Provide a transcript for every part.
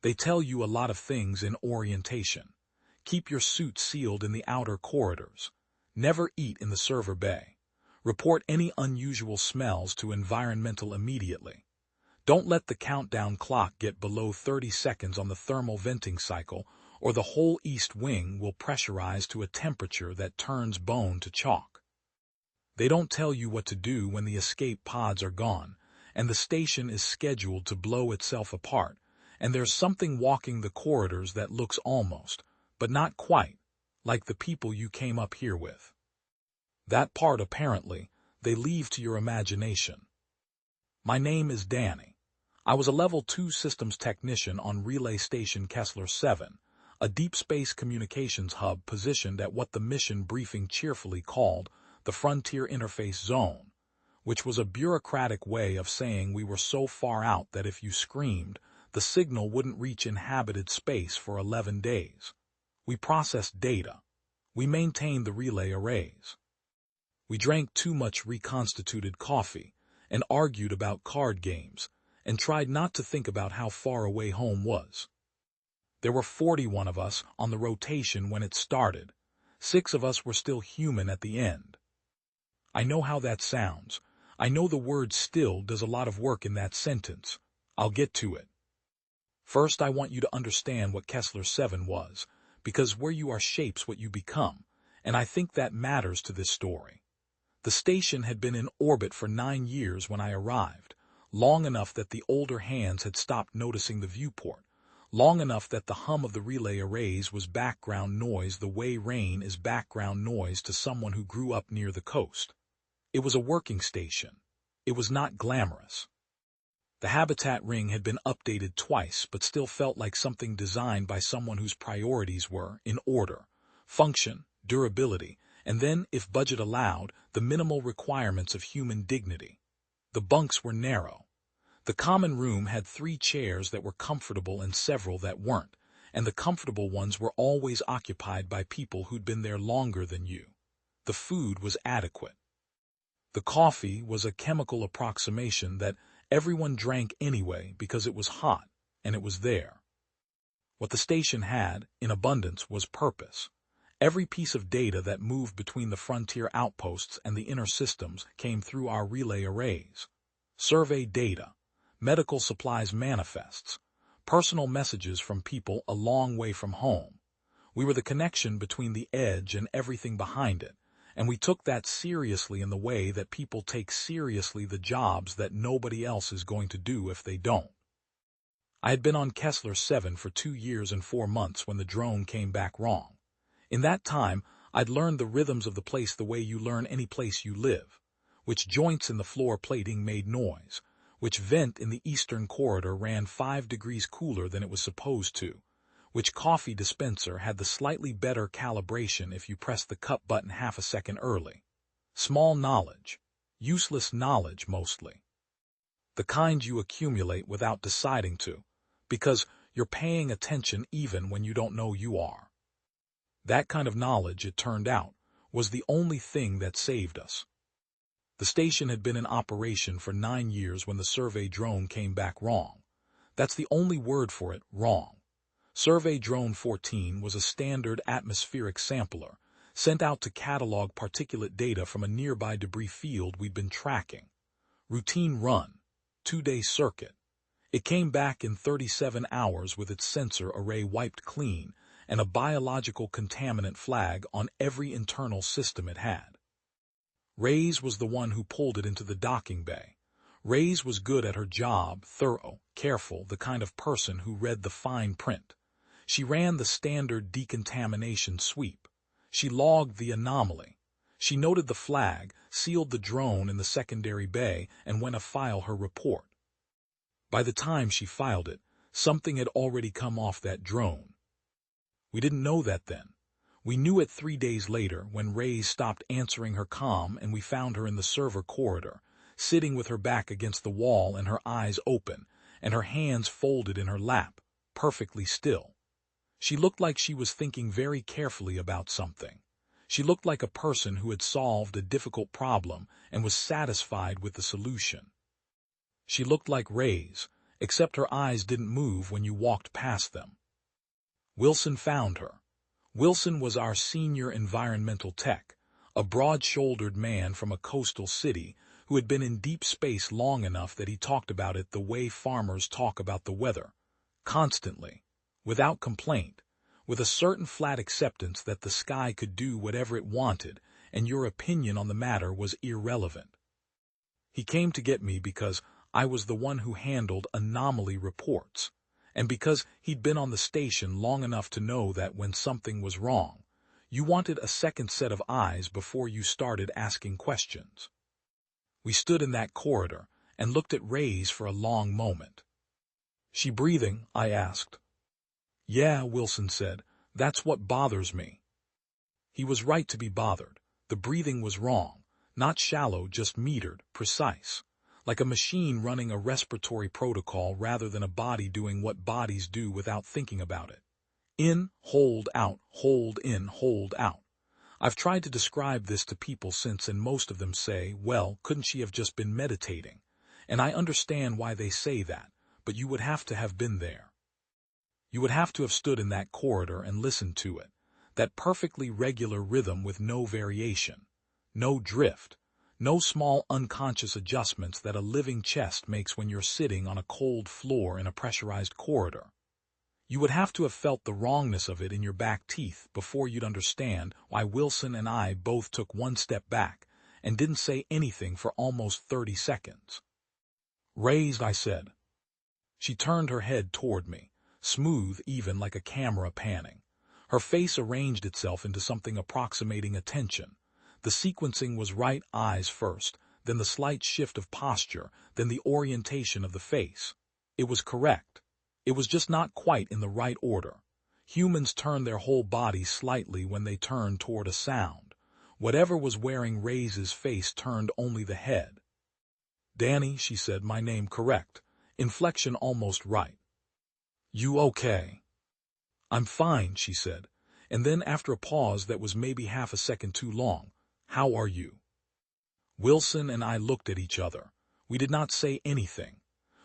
They tell you a lot of things in orientation. Keep your suit sealed in the outer corridors. Never eat in the server bay. Report any unusual smells to environmental immediately. Don't let the countdown clock get below 30 seconds on the thermal venting cycle, or the whole east wing will pressurize to a temperature that turns bone to chalk. They don't tell you what to do when the escape pods are gone, and the station is scheduled to blow itself apart, and there's something walking the corridors that looks almost, but not quite, like the people you came up here with. That part, apparently, they leave to your imagination. My name is Danny. I was a Level 2 systems technician on Relay Station Kessler-7, a deep space communications hub positioned at what the mission briefing cheerfully called the Frontier Interface Zone, which was a bureaucratic way of saying we were so far out that if you screamed, the signal wouldn't reach inhabited space for 11 days. We processed data. We maintained the relay arrays. We drank too much reconstituted coffee and argued about card games and tried not to think about how far away home was. There were 41 of us on the rotation when it started. 6 of us were still human at the end. I know how that sounds. I know the word "still" does a lot of work in that sentence. I'll get to it. First, I want you to understand what Kessler-7 was, because where you are shapes what you become, and I think that matters to this story. The station had been in orbit for 9 years when I arrived, long enough that the older hands had stopped noticing the viewport, long enough that the hum of the relay arrays was background noise the way rain is background noise to someone who grew up near the coast. It was a working station. It was not glamorous. The habitat ring had been updated twice, but still felt like something designed by someone whose priorities were, in order, function, durability, and then, if budget allowed, the minimal requirements of human dignity. The bunks were narrow. The common room had 3 chairs that were comfortable and several that weren't, and the comfortable ones were always occupied by people who'd been there longer than you. The food was adequate. The coffee was a chemical approximation that everyone drank anyway because it was hot, and it was there. What the station had, in abundance, was purpose. Every piece of data that moved between the frontier outposts and the inner systems came through our relay arrays. Survey data, medical supplies manifests, personal messages from people a long way from home. We were the connection between the edge and everything behind it, and we took that seriously in the way that people take seriously the jobs that nobody else is going to do if they don't. I had been on Kessler-7 for 2 years and 4 months when the drone came back wrong. In that time, I'd learned the rhythms of the place the way you learn any place you live, which joints in the floor plating made noise, which vent in the eastern corridor ran 5 degrees cooler than it was supposed to, which coffee dispenser had the slightly better calibration if you pressed the cup button half a second early. Small knowledge, useless knowledge mostly. The kind you accumulate without deciding to, because you're paying attention even when you don't know you are. That kind of knowledge, it turned out, was the only thing that saved us. The station had been in operation for 9 years when the survey drone came back wrong. That's the only word for it, wrong. Survey Drone 14 was a standard atmospheric sampler, sent out to catalog particulate data from a nearby debris field we'd been tracking. Routine run, 2-day circuit. It came back in 37 hours with its sensor array wiped clean and a biological contaminant flag on every internal system it had. Reyes was the one who pulled it into the docking bay. Reyes was good at her job, thorough, careful, the kind of person who read the fine print. She ran the standard decontamination sweep. She logged the anomaly. She noted the flag, sealed the drone in the secondary bay, and went to file her report. By the time she filed it, something had already come off that drone. We didn't know that then. We knew it 3 days later when Reyes stopped answering her comm and we found her in the server corridor, sitting with her back against the wall and her eyes open, and her hands folded in her lap, perfectly still. She looked like she was thinking very carefully about something. She looked like a person who had solved a difficult problem and was satisfied with the solution. She looked like Reyes, except her eyes didn't move when you walked past them. Wilson found her. Wilson was our senior environmental tech, a broad-shouldered man from a coastal city who had been in deep space long enough that he talked about it the way farmers talk about the weather, constantly, without complaint, with a certain flat acceptance that the sky could do whatever it wanted and your opinion on the matter was irrelevant. He came to get me because I was the one who handled anomaly reports, and because he'd been on the station long enough to know that when something was wrong, you wanted a second set of eyes before you started asking questions. We stood in that corridor and looked at Ray's for a long moment. "She breathing?" I asked. "Yeah," Wilson said. "That's what bothers me." He was right to be bothered. The breathing was wrong, not shallow, just metered, precise, like a machine running a respiratory protocol rather than a body doing what bodies do without thinking about it. In, hold out, hold in, hold out. I've tried to describe this to people since, and most of them say, well, couldn't she have just been meditating? And I understand why they say that, but you would have to have been there. You would have to have stood in that corridor and listened to it, that perfectly regular rhythm with no variation, no drift, no small unconscious adjustments that a living chest makes when you're sitting on a cold floor in a pressurized corridor. You would have to have felt the wrongness of it in your back teeth before you'd understand why Wilson and I both took one step back and didn't say anything for almost 30 seconds. "Raised," I said. She turned her head toward me, smooth even like a camera panning. Her face arranged itself into something approximating attention. The sequencing was right, eyes first, then the slight shift of posture, then the orientation of the face. It was correct. It was just not quite in the right order. Humans turn their whole body slightly when they turn toward a sound. Whatever was wearing Ray's face turned only the head. "Danny," she said, "my name correct. Inflection almost right." "You okay?" "I'm fine," she said, and then after a pause that was maybe half a second too long, "How are you?" Wilson and I looked at each other. We did not say anything.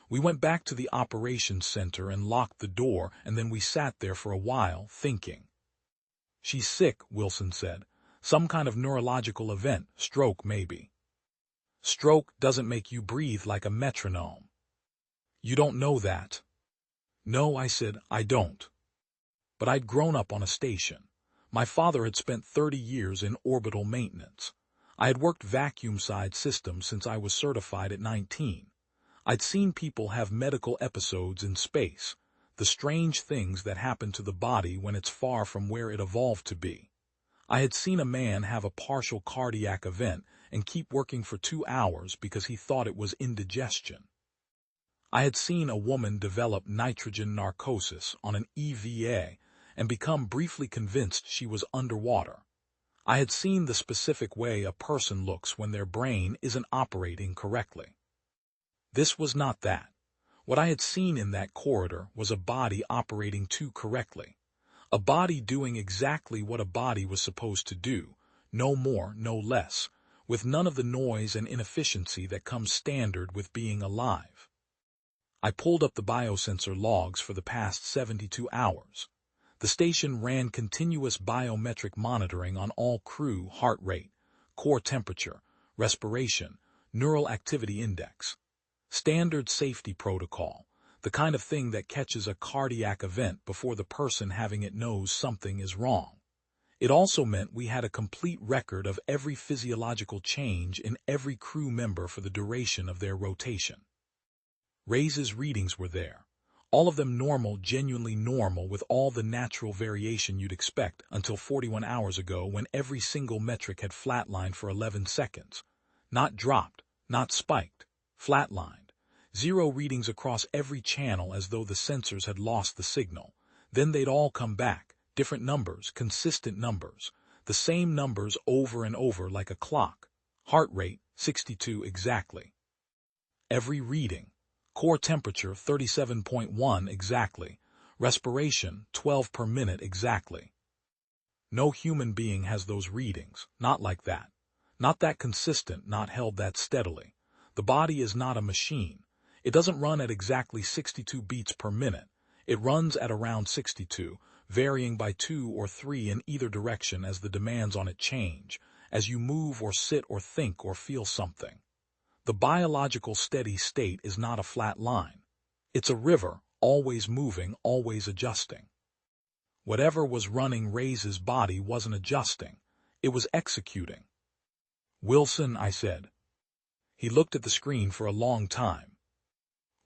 We went back to the operations center and locked the door, and then we sat there for a while, thinking. "She's sick," Wilson said. "Some kind of neurological event, stroke maybe." "Stroke doesn't make you breathe like a metronome." "You don't know that." "No," I said, "I don't." But I'd grown up on a station. My father had spent 30 years in orbital maintenance. I had worked vacuum-side systems since I was certified at 19. I'd seen people have medical episodes in space, the strange things that happen to the body when it's far from where it evolved to be. I had seen a man have a partial cardiac event and keep working for 2 hours because he thought it was indigestion. I had seen a woman develop nitrogen narcosis on an EVA and become briefly convinced she was underwater. I had seen the specific way a person looks when their brain isn't operating correctly. This was not that. What I had seen in that corridor was a body operating too correctly. A body doing exactly what a body was supposed to do, no more, no less, with none of the noise and inefficiency that comes standard with being alive. I pulled up the biosensor logs for the past 72 hours. The station ran continuous biometric monitoring on all crew: heart rate, core temperature, respiration, neural activity index. Standard safety protocol, the kind of thing that catches a cardiac event before the person having it knows something is wrong. It also meant we had a complete record of every physiological change in every crew member for the duration of their rotation. Ray's readings were there. All of them normal, genuinely normal, with all the natural variation you'd expect, until 41 hours ago when every single metric had flatlined for 11 seconds. Not dropped, not spiked, flatlined. 0 readings across every channel as though the sensors had lost the signal. Then they'd all come back, different numbers, consistent numbers, the same numbers over and over like a clock. Heart rate, 62 exactly. Every reading. Core temperature, 37.1 exactly. Respiration, 12 per minute exactly. No human being has those readings, not like that. Not that consistent, not held that steadily. The body is not a machine. It doesn't run at exactly 62 beats per minute. It runs at around 62, varying by 2 or 3 in either direction as the demands on it change, as you move or sit or think or feel something. The biological steady state is not a flat line. It's a river, always moving, always adjusting. Whatever was running Ray's body wasn't adjusting. It was executing. "Wilson," I said. He looked at the screen for a long time.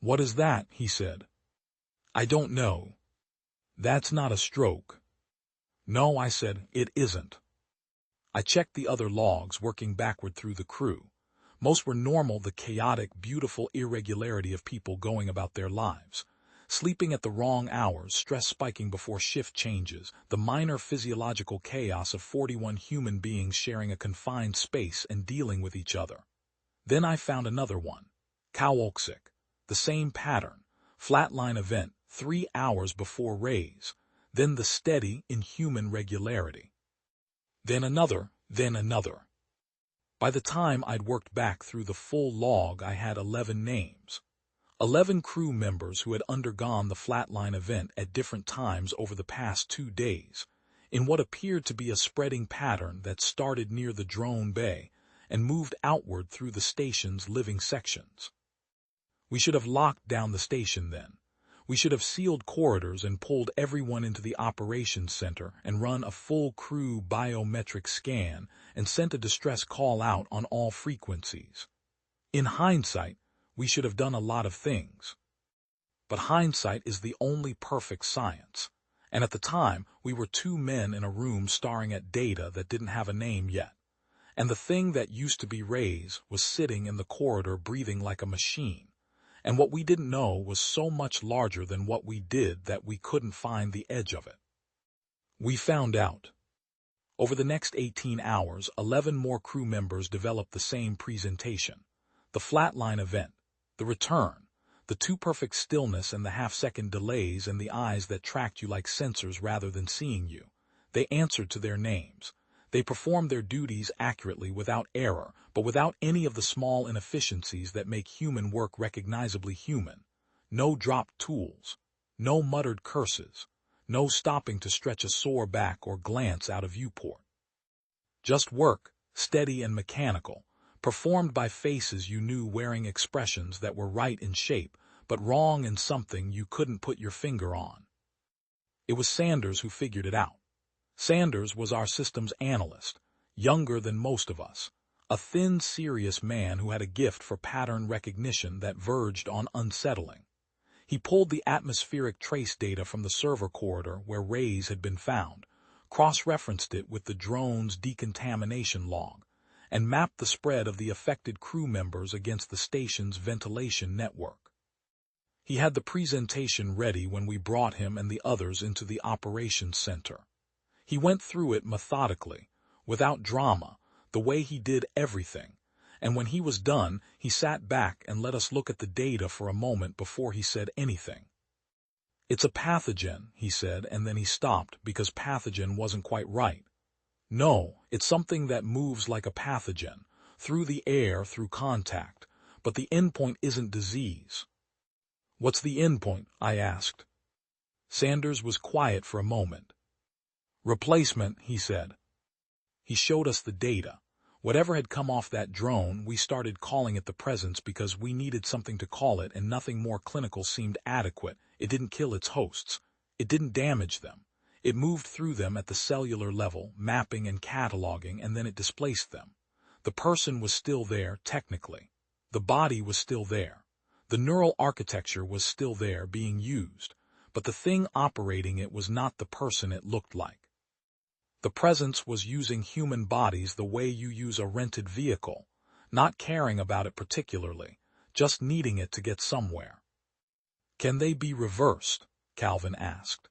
"What is that?" he said. "I don't know." "That's not a stroke." "No," I said, "it isn't." I checked the other logs, working backward through the crew. Most were normal, the chaotic, beautiful irregularity of people going about their lives. Sleeping at the wrong hours, stress spiking before shift changes, the minor physiological chaos of 41 human beings sharing a confined space and dealing with each other. Then I found another one. Kowalczyk. The same pattern. Flatline event, 3 hours before Ray's. Then the steady, inhuman regularity. Then another, then another. By the time I'd worked back through the full log, I had 11 names. 11 crew members who had undergone the flatline event at different times over the past 2 days, in what appeared to be a spreading pattern that started near the drone bay and moved outward through the station's living sections. We should have locked down the station then. We should have sealed corridors and pulled everyone into the operations center and run a full crew biometric scan and sent a distress call out on all frequencies. In hindsight, we should have done a lot of things. But hindsight is the only perfect science, and at the time we were 2 men in a room staring at data that didn't have a name yet, and the thing that used to be Ray's was sitting in the corridor breathing like a machine, and what we didn't know was so much larger than what we did that we couldn't find the edge of it. We found out. Over the next 18 hours, 11 more crew members developed the same presentation. The flatline event, the return, the too perfect stillness and the half-second delays and the eyes that tracked you like sensors rather than seeing you. They answered to their names. They performed their duties accurately without error, but without any of the small inefficiencies that make human work recognizably human. No dropped tools, no muttered curses, no stopping to stretch a sore back or glance out of viewport. Just work, steady and mechanical, performed by faces you knew wearing expressions that were right in shape, but wrong in something you couldn't put your finger on. It was Sanders who figured it out. Sanders was our systems analyst, younger than most of us, a thin, serious man who had a gift for pattern recognition that verged on unsettling. He pulled the atmospheric trace data from the server corridor where Ray's had been found, cross-referenced it with the drone's decontamination log, and mapped the spread of the affected crew members against the station's ventilation network. He had the presentation ready when we brought him and the others into the operations center. He went through it methodically, without drama, the way he did everything, and when he was done, he sat back and let us look at the data for a moment before he said anything. "It's a pathogen," he said, and then he stopped because pathogen wasn't quite right. "No, it's something that moves like a pathogen, through the air, through contact, but the endpoint isn't disease." "What's the endpoint?" I asked. Sanders was quiet for a moment. "Replacement," he said. He showed us the data. Whatever had come off that drone, we started calling it the presence because we needed something to call it and nothing more clinical seemed adequate. It didn't kill its hosts. It didn't damage them. It moved through them at the cellular level, mapping and cataloging, and then it displaced them. The person was still there, technically. The body was still there. The neural architecture was still there, being used. But the thing operating it was not the person it looked like. The presence was using human bodies the way you use a rented vehicle, not caring about it particularly, just needing it to get somewhere. "Can they be reversed?" Calvin asked.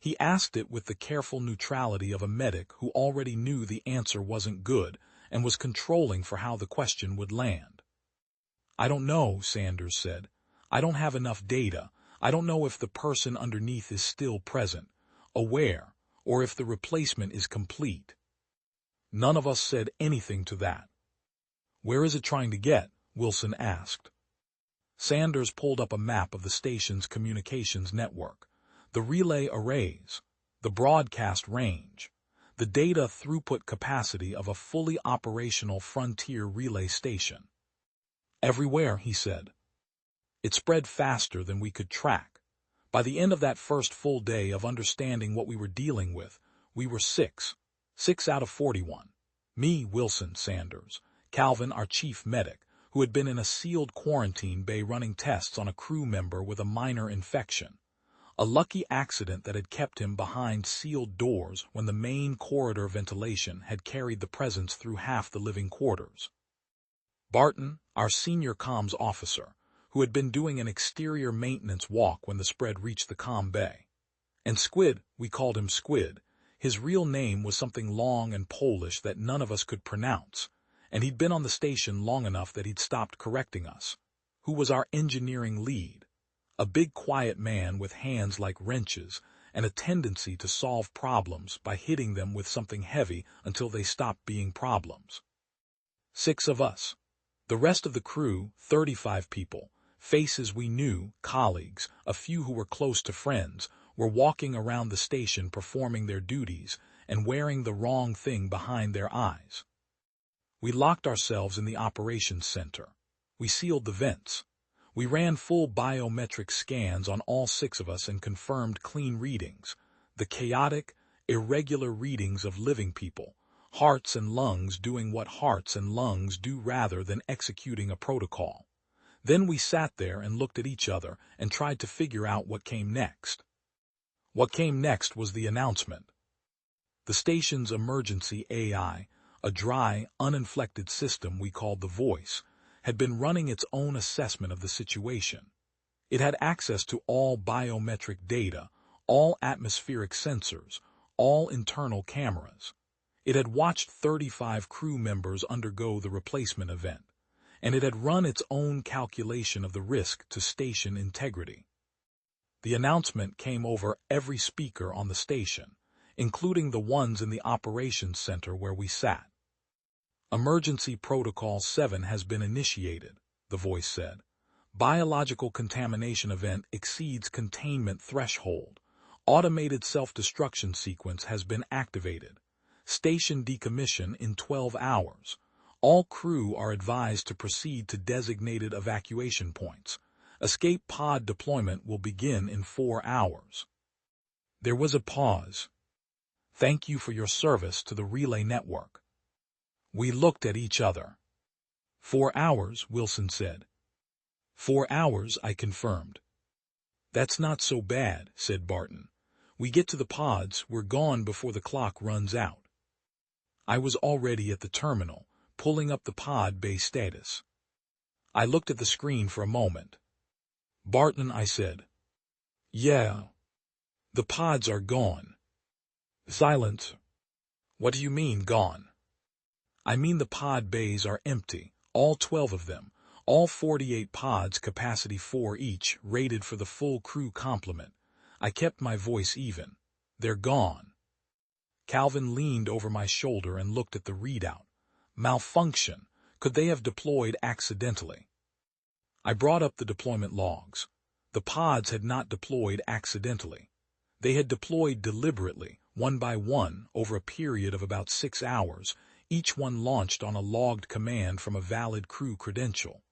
He asked it with the careful neutrality of a medic who already knew the answer wasn't good and was controlling for how the question would land. "I don't know," Sanders said. "I don't have enough data. I don't know if the person underneath is still present, aware, or if the replacement is complete." None of us said anything to that. "Where is it trying to get?" Wilson asked. Sanders pulled up a map of the station's communications network, the relay arrays, the broadcast range, the data throughput capacity of a fully operational frontier relay station. Everywhere, he said. It spread faster than we could track. By the end of that first full day of understanding what we were dealing with, we were six out of 41. Me, Wilson, Sanders, Calvin, our chief medic, who had been in a sealed quarantine bay running tests on a crew member with a minor infection. A lucky accident that had kept him behind sealed doors when the main corridor ventilation had carried the presence through half the living quarters. Barton, our senior comms officer, who had been doing an exterior maintenance walk when the spread reached the comm bay. And Squid, we called him Squid. His real name was something long and Polish that none of us could pronounce, and he'd been on the station long enough that he'd stopped correcting us. Who was our engineering lead? A big quiet man with hands like wrenches and a tendency to solve problems by hitting them with something heavy until they stopped being problems. 6 of us. The rest of the crew, 35 people, faces we knew, colleagues, a few who were close to friends, were walking around the station performing their duties and wearing the wrong thing behind their eyes. We locked ourselves in the operations center. We sealed the vents. We ran full biometric scans on all 6 of us and confirmed clean readings, the chaotic, irregular readings of living people, hearts and lungs doing what hearts and lungs do rather than executing a protocol. Then we sat there and looked at each other and tried to figure out what came next. What came next was the announcement. The station's emergency AI, a dry, uninflected system we called the Voice, had been running its own assessment of the situation. It had access to all biometric data, all atmospheric sensors, all internal cameras. It had watched 35 crew members undergo the replacement event, and it had run its own calculation of the risk to station integrity. The announcement came over every speaker on the station, including the ones in the operations center where we sat. Emergency Protocol 7 has been initiated, the voice said. Biological contamination event exceeds containment threshold. Automated self-destruction sequence has been activated. Station decommission in 12 hours. All crew are advised to proceed to designated evacuation points. Escape pod deployment will begin in 4 hours. There was a pause. Thank you for your service to the relay network. We looked at each other. 4 hours, Wilson said. 4 hours, I confirmed. That's not so bad, said Barton. We get to the pods, we're gone before the clock runs out. I was already at the terminal, pulling up the pod bay status. I looked at the screen for a moment. Barton, I said. Yeah. The pods are gone. Silence. What do you mean, gone? I mean the pod bays are empty, all 12 of them, all 48 pods, capacity 4 each, rated for the full crew complement. I kept my voice even. They're gone. Calvin leaned over my shoulder and looked at the readout. Malfunction. Could they have deployed accidentally? I brought up the deployment logs. The pods had not deployed accidentally. They had deployed deliberately, one by one, over a period of about 6 hours, each one launched on a logged command from a valid crew credential.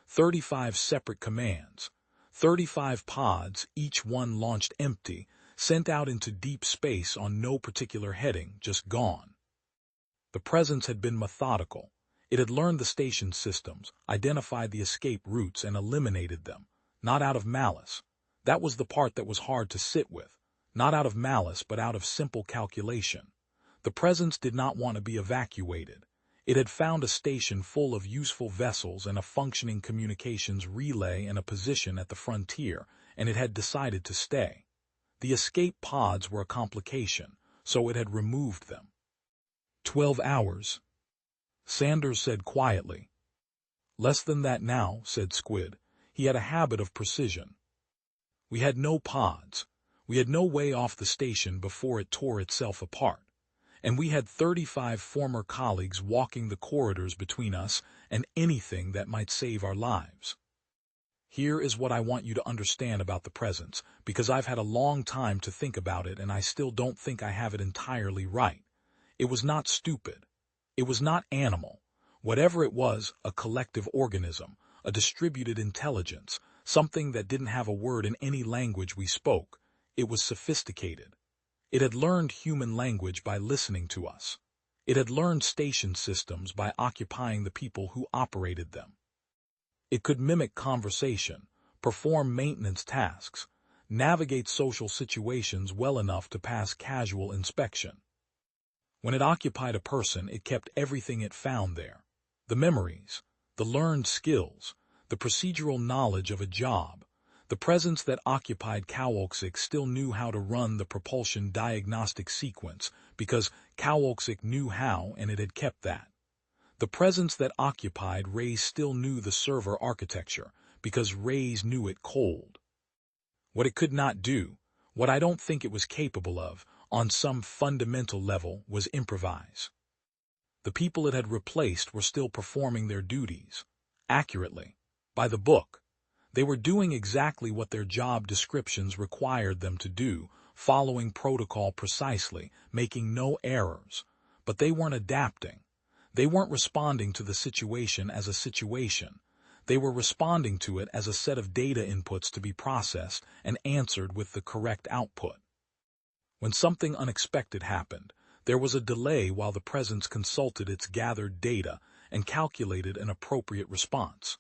35 separate commands. 35 pods, each one launched empty, sent out into deep space on no particular heading, just gone. The presence had been methodical. It had learned the station systems, identified the escape routes, and eliminated them, not out of malice. That was the part that was hard to sit with. Not out of malice, but out of simple calculation. The presence did not want to be evacuated. It had found a station full of useful vessels and a functioning communications relay and a position at the frontier, and it had decided to stay. The escape pods were a complication, so it had removed them. 12 hours, Sanders said quietly. Less than that now, said Squid. He had a habit of precision. We had no pods. We had no way off the station before it tore itself apart. And we had 35 former colleagues walking the corridors between us and anything that might save our lives. Here is what I want you to understand about the presence, because I've had a long time to think about it and I still don't think I have it entirely right. It was not stupid. It was not animal. Whatever it was, a collective organism, a distributed intelligence, something that didn't have a word in any language we spoke. It was sophisticated. It had learned human language by listening to us. It had learned station systems by occupying the people who operated them. It could mimic conversation, perform maintenance tasks, navigate social situations well enough to pass casual inspection. When it occupied a person, it kept everything it found there. The memories, the learned skills, the procedural knowledge of a job. The presence that occupied Kowalczyk still knew how to run the propulsion diagnostic sequence because Kowalczyk knew how and it had kept that. The presence that occupied Ray's still knew the server architecture because Ray's knew it cold. What it could not do, what I don't think it was capable of, on some fundamental level, was improvise. The people it had replaced were still performing their duties, accurately, by the book. They were doing exactly what their job descriptions required them to do, following protocol precisely, making no errors. But they weren't adapting. They weren't responding to the situation as a situation. They were responding to it as a set of data inputs to be processed and answered with the correct output. When something unexpected happened, there was a delay while the presence consulted its gathered data and calculated an appropriate response.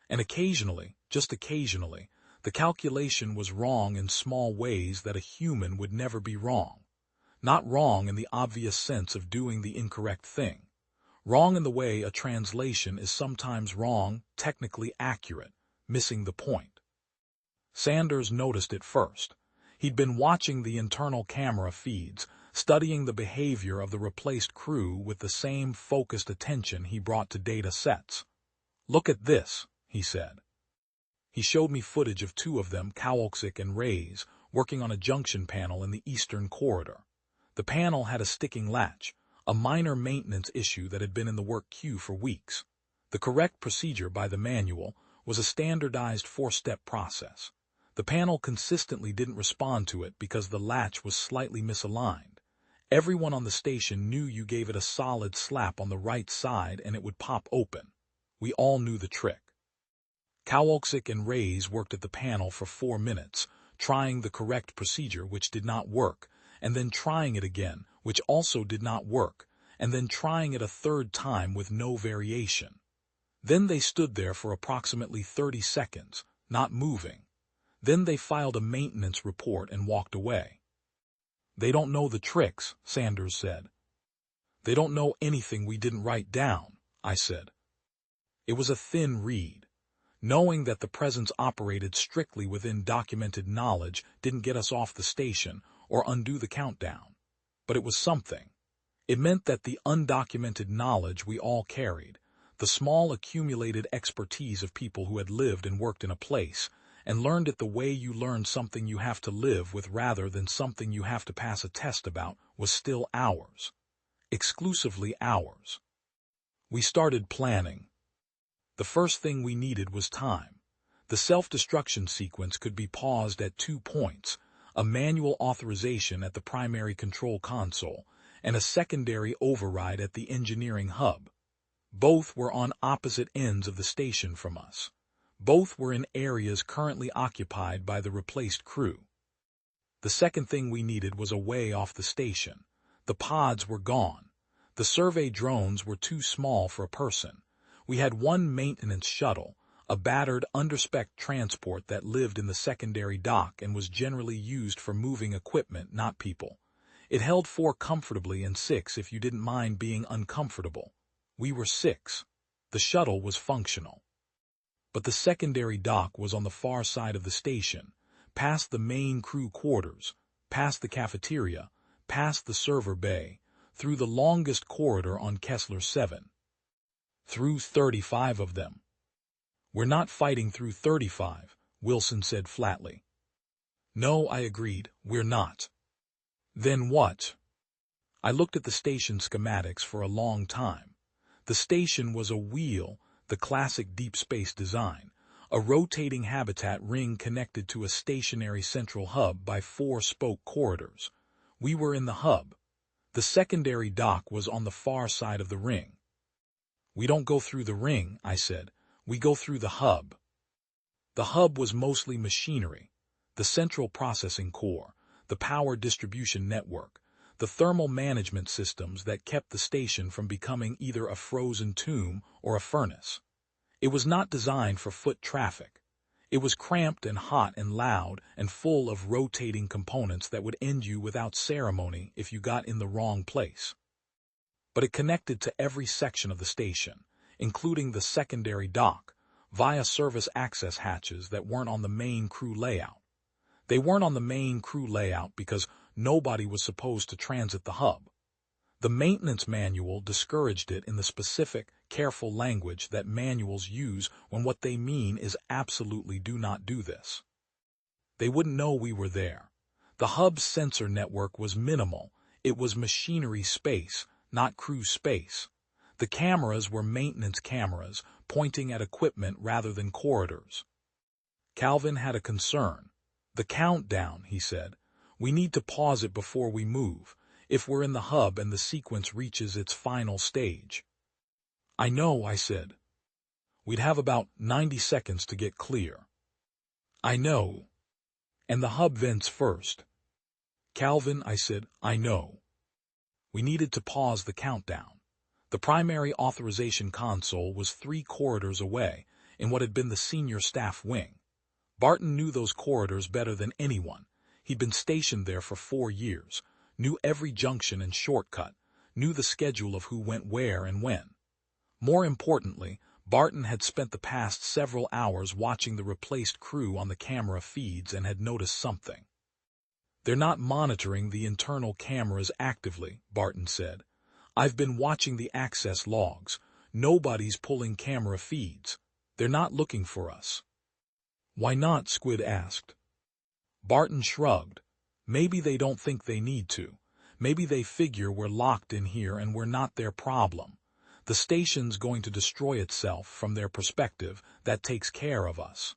And occasionally, just occasionally, the calculation was wrong in small ways that a human would never be wrong. Not wrong in the obvious sense of doing the incorrect thing. Wrong in the way a translation is sometimes wrong, technically accurate, missing the point. Sanders noticed it first. He'd been watching the internal camera feeds, studying the behavior of the replaced crew with the same focused attention he brought to data sets. "Look at this," he said. He showed me footage of two of them, Kowalczyk and Ray's, working on a junction panel in the eastern corridor. The panel had a sticking latch, a minor maintenance issue that had been in the work queue for weeks. The correct procedure by the manual was a standardized 4-step process. The panel consistently didn't respond to it because the latch was slightly misaligned. Everyone on the station knew you gave it a solid slap on the right side and it would pop open. We all knew the trick. Kowalczyk and Ray's worked at the panel for 4 minutes, trying the correct procedure which did not work, and then trying it again, which also did not work, and then trying it a third time with no variation. Then they stood there for approximately 30 seconds, not moving. Then they filed a maintenance report and walked away. "They don't know the tricks," Sanders said. "They don't know anything we didn't write down," I said. It was a thin reed. Knowing that the presence operated strictly within documented knowledge didn't get us off the station or undo the countdown. But it was something. It meant that the undocumented knowledge we all carried, the small accumulated expertise of people who had lived and worked in a place, and learned it the way you learn something you have to live with rather than something you have to pass a test about, was still ours. Exclusively ours. We started planning. The first thing we needed was time. The self-destruction sequence could be paused at 2 points, a manual authorization at the primary control console, and a secondary override at the engineering hub. Both were on opposite ends of the station from us. Both were in areas currently occupied by the replaced crew. The second thing we needed was a way off the station. The pods were gone. The survey drones were too small for a person. We had one maintenance shuttle, a battered, underspec transport that lived in the secondary dock and was generally used for moving equipment, not people. It held 4 comfortably and 6 if you didn't mind being uncomfortable. We were 6. The shuttle was functional. But the secondary dock was on the far side of the station, past the main crew quarters, past the cafeteria, past the server bay, through the longest corridor on Kessler-7. Through 35 of them. "We're not fighting through 35, Wilson said flatly. "No," I agreed, "we're not." "Then what?" I looked at the station schematics for a long time. The station was a wheel, the classic deep space design, a rotating habitat ring connected to a stationary central hub by 4 spoke corridors. We were in the hub. The secondary dock was on the far side of the ring. "We don't go through the ring," I said. "We go through the hub." The hub was mostly machinery, the central processing core, the power distribution network, the thermal management systems that kept the station from becoming either a frozen tomb or a furnace. It was not designed for foot traffic. It was cramped and hot and loud and full of rotating components that would end you without ceremony if you got in the wrong place. But it connected to every section of the station, including the secondary dock, via service access hatches that weren't on the main crew layout. They weren't on the main crew layout because nobody was supposed to transit the hub. The maintenance manual discouraged it in the specific, careful language that manuals use when what they mean is absolutely do not do this. They wouldn't know we were there. The hub's sensor network was minimal. It was machinery space, not crew space. The cameras were maintenance cameras, pointing at equipment rather than corridors. Calvin had a concern. "The countdown," he said. "We need to pause it before we move, if we're in the hub and the sequence reaches its final stage." "I know," I said. "We'd have about 90 seconds to get clear." "I know. And the hub vents first." "Calvin," I said, "I know." We needed to pause the countdown. The primary authorization console was 3 corridors away, in what had been the senior staff wing. Barton knew those corridors better than anyone. He'd been stationed there for 4 years, knew every junction and shortcut, knew the schedule of who went where and when. More importantly, Barton had spent the past several hours watching the replaced crew on the camera feeds and had noticed something. "They're not monitoring the internal cameras actively," Barton said. "I've been watching the access logs. Nobody's pulling camera feeds. They're not looking for us." "Why not?" Squid asked. Barton shrugged. "Maybe they don't think they need to. Maybe they figure we're locked in here and we're not their problem. The station's going to destroy itself from their perspective. That takes care of us."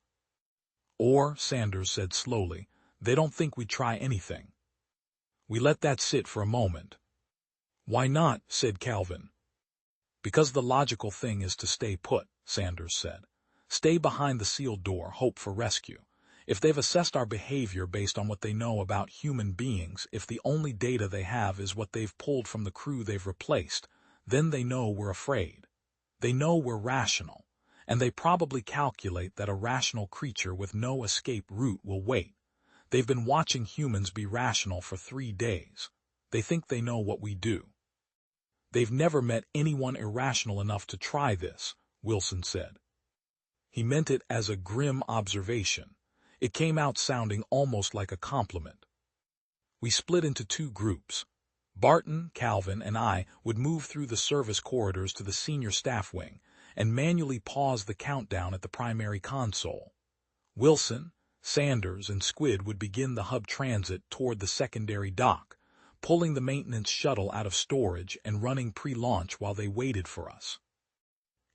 "Or," Sanders said slowly, "they don't think we'd try anything." We let that sit for a moment. "Why not?" said Calvin. "Because the logical thing is to stay put," Sanders said. "Stay behind the sealed door, hope for rescue. If they've assessed our behavior based on what they know about human beings, if the only data they have is what they've pulled from the crew they've replaced, then they know we're afraid. They know we're rational, and they probably calculate that a rational creature with no escape route will wait. They've been watching humans be rational for 3 days. They think they know what we do." "They've never met anyone irrational enough to try this," Wilson said. He meant it as a grim observation. It came out sounding almost like a compliment. We split into 2 groups. Barton, Calvin, and I would move through the service corridors to the senior staff wing and manually pause the countdown at the primary console. Wilson, Sanders, and Squid would begin the hub transit toward the secondary dock, pulling the maintenance shuttle out of storage and running pre-launch while they waited for us.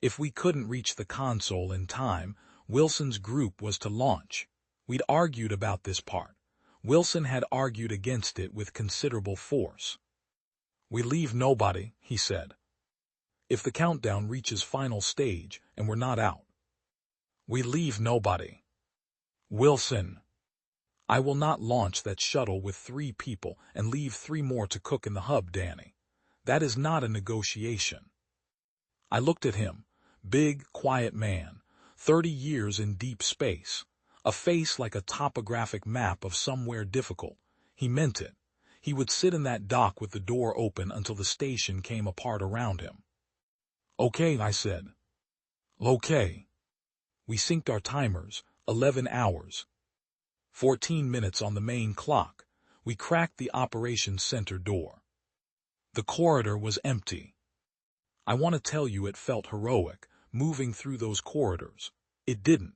If we couldn't reach the console in time, Wilson's group was to launch. We'd argued about this part. Wilson had argued against it with considerable force. "We leave nobody," he said. "If the countdown reaches final stage and we're not out. We leave nobody." "Wilson, I will not launch that shuttle with 3 people and leave 3 more to cook in the hub, Danny. That is not a negotiation." I looked at him, big, quiet man, 30 years in deep space, a face like a topographic map of somewhere difficult. He meant it. He would sit in that dock with the door open until the station came apart around him. "Okay," I said. "Okay." We synced our timers, 11 hours. 14 minutes on the main clock. We cracked the operations center door. The corridor was empty. I want to tell you it felt heroic, moving through those corridors. It didn't.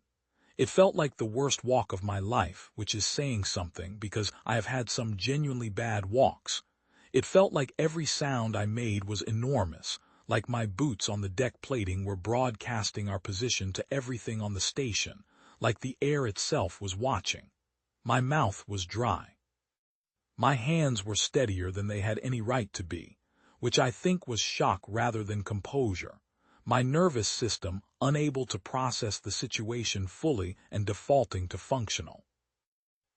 It felt like the worst walk of my life, which is saying something because I have had some genuinely bad walks. It felt like every sound I made was enormous, like my boots on the deck plating were broadcasting our position to everything on the station, like the air itself was watching. My mouth was dry. My hands were steadier than they had any right to be, which I think was shock rather than composure. My nervous system unable to process the situation fully and defaulting to functional.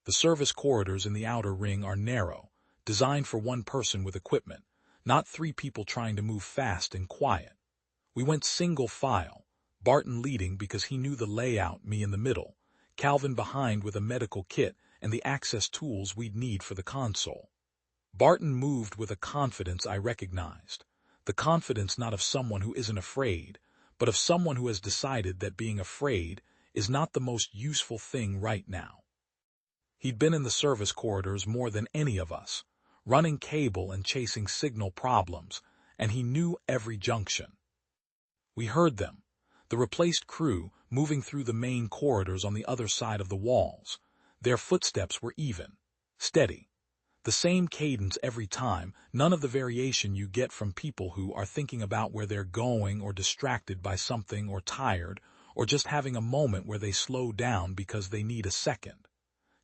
The service corridors in the outer ring are narrow, designed for one person with equipment, not three people trying to move fast and quiet. We went single file, Barton leading because he knew the layout, me in the middle, Calvin behind with a medical kit and the access tools we'd need for the console. Barton moved with a confidence I recognized, the confidence not of someone who isn't afraid, but of someone who has decided that being afraid is not the most useful thing right now. He'd been in the service corridors more than any of us, running cable and chasing signal problems, and he knew every junction. We heard them, the replaced crew moving through the main corridors on the other side of the walls. Their footsteps were even, steady. The same cadence every time, none of the variation you get from people who are thinking about where they're going or distracted by something or tired or just having a moment where they slow down because they need a second.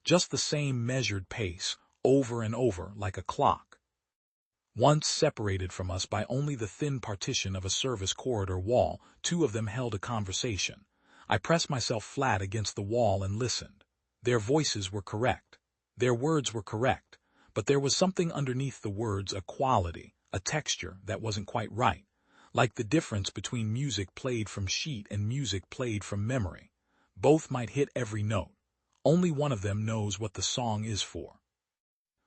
Just the same measured pace, over and over like a clock. Once separated from us by only the thin partition of a service corridor wall, two of them held a conversation. I pressed myself flat against the wall and listened. Their voices were correct. Their words were correct. But there was something underneath the words, a quality, a texture that wasn't quite right, like the difference between music played from sheet and music played from memory. Both might hit every note. Only one of them knows what the song is for.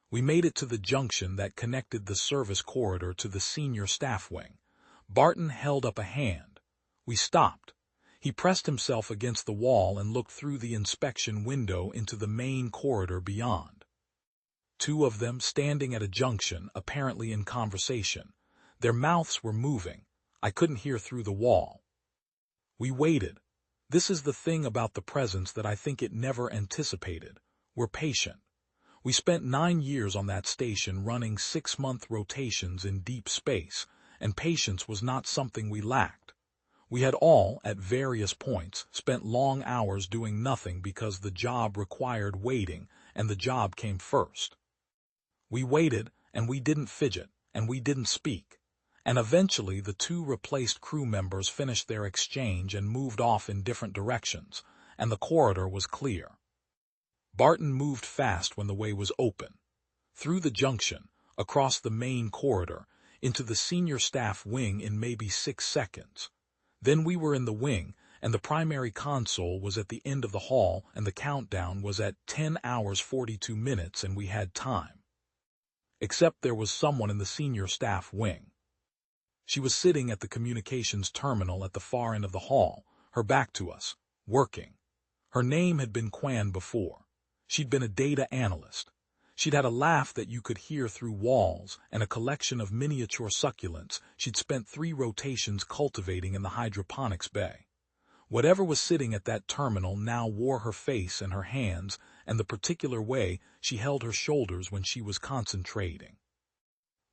We made it to the junction that connected the service corridor to the senior staff wing. Barton held up a hand. We stopped. He pressed himself against the wall and looked through the inspection window into the main corridor beyond. Two of them standing at a junction, apparently in conversation. Their mouths were moving. I couldn't hear through the wall. We waited. This is the thing about the presence that I think it never anticipated. We're patient. We spent 9 years on that station running 6-month rotations in deep space, and patience was not something we lacked. We had all, at various points, spent long hours doing nothing because the job required waiting, and the job came first. We waited, and we didn't fidget, and we didn't speak. And eventually the two replaced crew members finished their exchange and moved off in different directions, and the corridor was clear. Barton moved fast when the way was open. Through the junction, across the main corridor, into the senior staff wing in maybe 6 seconds. Then we were in the wing, and the primary console was at the end of the hall, and the countdown was at 10 hours 42 minutes, and we had time. Except there was someone in the senior staff wing. She was sitting at the communications terminal at the far end of the hall, her back to us, working. Her name had been Quan before. She'd been a data analyst. She'd had a laugh that you could hear through walls and a collection of miniature succulents she'd spent 3 rotations cultivating in the hydroponics bay. Whatever was sitting at that terminal now wore her face and her hands and the particular way she held her shoulders when she was concentrating.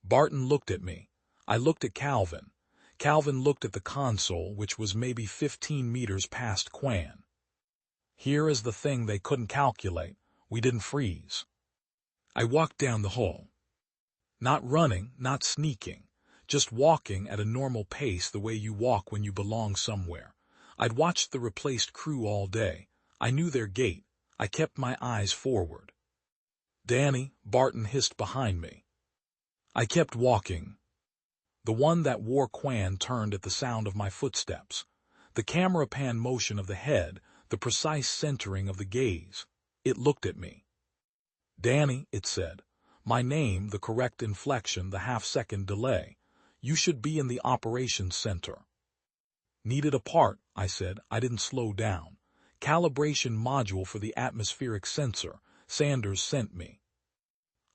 Barton looked at me. I looked at Calvin. Calvin looked at the console, which was maybe 15 meters past Quan. Here is the thing they couldn't calculate. We didn't freeze. I walked down the hall. Not running, not sneaking, just walking at a normal pace the way you walk when you belong somewhere. I'd watched the replaced crew all day. I knew their gait. I kept my eyes forward. "Danny," Barton hissed behind me. I kept walking. The one that wore Quan turned at the sound of my footsteps. The camera pan motion of the head, the precise centering of the gaze. It looked at me. "Danny," it said. My name, the correct inflection, the half-second delay. "You should be in the operations center." "Needed a part," I said. I didn't slow down. "Calibration module for the atmospheric sensor. Sanders sent me."